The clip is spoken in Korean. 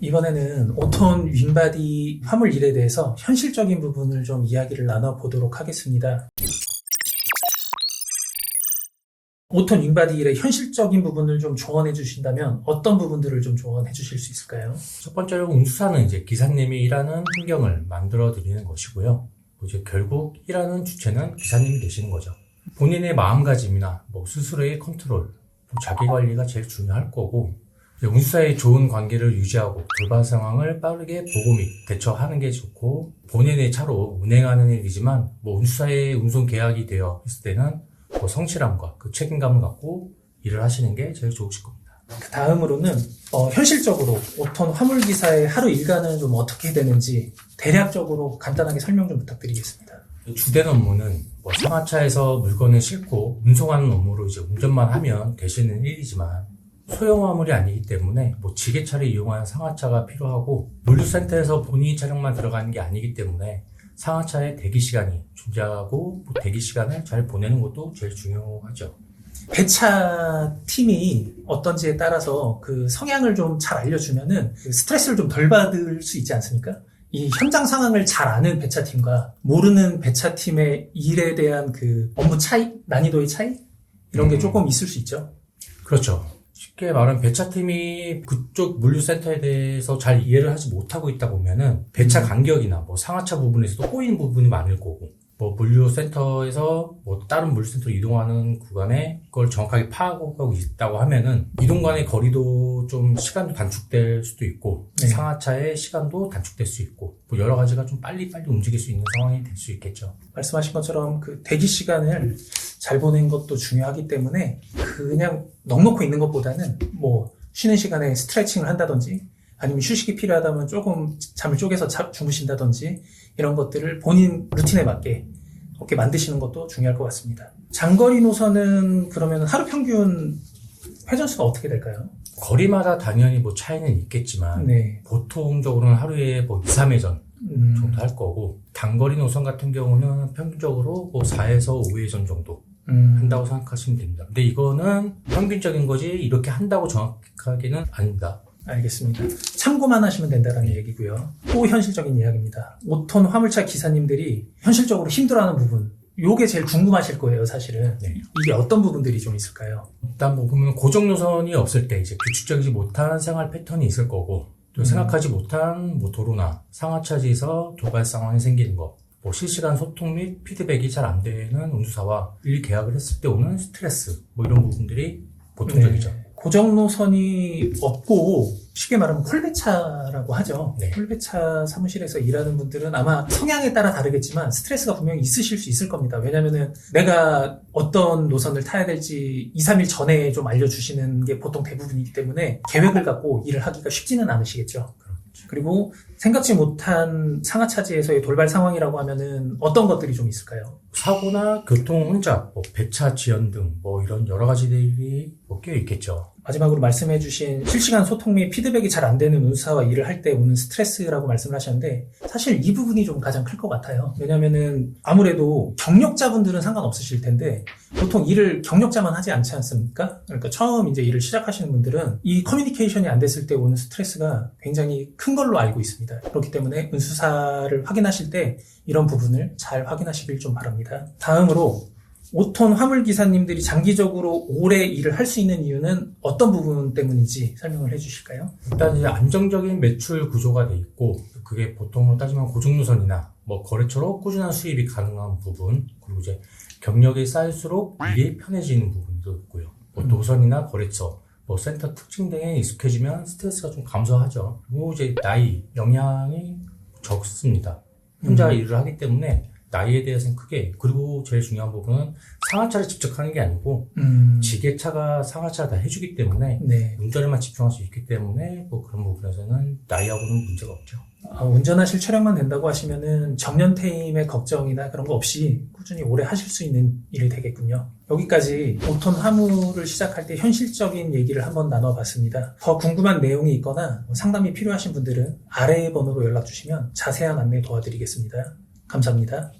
이번에는 5톤 윙바디 화물 일에 대해서 현실적인 부분을 좀 이야기를 나눠보도록 하겠습니다. 5톤 윙바디 일의 현실적인 부분을 좀 조언해 주신다면 어떤 부분들을 좀 조언해 주실 수 있을까요? 첫 번째로 운수사는 이제 기사님이 일하는 환경을 만들어 드리는 것이고요. 이제 결국 일하는 주체는 기사님이 되시는 거죠. 본인의 마음가짐이나 스스로의 컨트롤, 자기 관리가 제일 중요할 거고, 운수사의 좋은 관계를 유지하고 돌발 상황을 빠르게 보고 및 대처하는 게 좋고, 본인의 차로 운행하는 일이지만 운수사의 운송 계약이 되어 있을 때는 성실함과 그 책임감을 갖고 일을 하시는 게 제일 좋으실 겁니다. 그 다음으로는 현실적으로 5톤 화물기사의 하루 일과는 좀 어떻게 되는지 대략적으로 간단하게 설명 좀 부탁드리겠습니다. 주된 업무는 상하차에서 물건을 싣고 운송하는 업무로 이제 운전만 하면 되시는 일이지만 소형 화물이 아니기 때문에 지게차를 이용한 상하차가 필요하고 물류센터에서 본인 차량만 들어가는 게 아니기 때문에 상하차의 대기 시간이 존재하고 대기 시간을 잘 보내는 것도 제일 중요하죠. 배차 팀이 어떤지에 따라서 그 성향을 좀 잘 알려주면은 스트레스를 좀 덜 받을 수 있지 않습니까? 이 현장 상황을 잘 아는 배차 팀과 모르는 배차 팀의 일에 대한 그 업무 차이, 난이도의 차이 이런 게 조금 있을 수 있죠. 그렇죠. 쉽게 말하면 배차팀이 그쪽 물류센터에 대해서 잘 이해를 하지 못하고 있다 보면은 배차 간격이나 상하차 부분에서도 꼬이는 부분이 많을 거고 물류센터에서 다른 물류센터로 이동하는 구간에 그걸 정확하게 파악하고 있다고 하면은 이동 간의 거리도 좀 시간도 단축될 수도 있고 상하차의 시간도 단축될 수 있고 여러 가지가 좀 빨리빨리 움직일 수 있는 상황이 될 수 있겠죠. 말씀하신 것처럼 그 대기 시간을 잘 보내는 것도 중요하기 때문에 그냥 넉넉히 있는 것보다는 쉬는 시간에 스트레칭을 한다든지 아니면 휴식이 필요하다면 조금 잠을 쪼개서 주무신다든지 이런 것들을 본인 루틴에 맞게 그렇게 만드시는 것도 중요할 것 같습니다. 장거리 노선은 그러면 하루 평균 회전수가 어떻게 될까요? 거리마다 당연히 차이는 있겠지만 보통적으로는 하루에 2, 3회전 정도 할 거고 단거리 노선 같은 경우는 평균적으로 4에서 5회전 정도 한다고 생각하시면 됩니다. 근데 이거는 평균적인 거지 이렇게 한다고 정확하게는 아닙니다. 알겠습니다. 참고만 하시면 된다는 얘기고요. 또 현실적인 이야기입니다. 5톤 화물차 기사님들이 현실적으로 힘들어하는 부분 요게 제일 궁금하실 거예요, 사실은. 이게 어떤 부분들이 좀 있을까요? 일단 보면 고정 노선이 없을 때 이제 규칙적이지 못한 생활 패턴이 있을 거고 또 생각하지 못한 도로나 상하차지에서 돌발 상황이 생기는 거 실시간 소통 및 피드백이 잘 안 되는 운수사와 일 계약을 했을 때 오는 스트레스 이런 부분들이 보통적이죠. 고정 노선이 없고 쉽게 말하면 콜배차라고 하죠. 콜배차 사무실에서 일하는 분들은 아마 성향에 따라 다르겠지만 스트레스가 분명히 있으실 수 있을 겁니다. 왜냐면은 내가 어떤 노선을 타야 될지 2, 3일 전에 좀 알려주시는 게 보통 대부분이기 때문에 계획을 갖고 일을 하기가 쉽지는 않으시겠죠. 그리고 생각지 못한 상하차지에서의 돌발 상황이라고 하면은 어떤 것들이 좀 있을까요? 사고나 교통 혼잡, 배차 지연 등 이런 여러 가지들이 껴 있겠죠. 마지막으로 말씀해주신 실시간 소통 및 피드백이 잘 안 되는 운수사와 일을 할 때 오는 스트레스라고 말씀을 하셨는데 사실 이 부분이 좀 가장 클 것 같아요. 왜냐면은 아무래도 경력자분들은 상관없으실 텐데 보통 일을 경력자만 하지 않지 않습니까? 그러니까 처음 이제 일을 시작하시는 분들은 이 커뮤니케이션이 안 됐을 때 오는 스트레스가 굉장히 큰 걸로 알고 있습니다. 그렇기 때문에 운수사를 확인하실 때 이런 부분을 잘 확인하시길 좀 바랍니다. 다음으로 5톤 화물기사님들이 장기적으로 오래 일을 할 수 있는 이유는 어떤 부분 때문인지 설명을 해주실까요? 일단 이제 안정적인 매출 구조가 돼 있고 그게 보통으로 따지면 고정노선이나 거래처로 꾸준한 수입이 가능한 부분 그리고 이제 경력이 쌓일수록 일이 편해지는 부분도 있고요. 노선이나 거래처, 센터 특징 등에 익숙해지면 스트레스가 좀 감소하죠. 그리고 이제 나이, 영향이 적습니다. 혼자 일을 하기 때문에 나이에 대해서는 크게 그리고 제일 중요한 부분은 상하차를 직접 하는 게 아니고 지게차가 상하차를 다 해주기 때문에 운전에만 집중할 수 있기 때문에 그런 부분에서는 나이하고는 문제가 없죠. 운전하실 차량만 된다고 하시면은 정년퇴임의 걱정이나 그런 거 없이 꾸준히 오래 하실 수 있는 일이 되겠군요. 여기까지 5톤 화물을 시작할 때 현실적인 얘기를 한번 나눠봤습니다. 더 궁금한 내용이 있거나 상담이 필요하신 분들은 아래의 번호로 연락 주시면 자세한 안내 도와드리겠습니다. 감사합니다.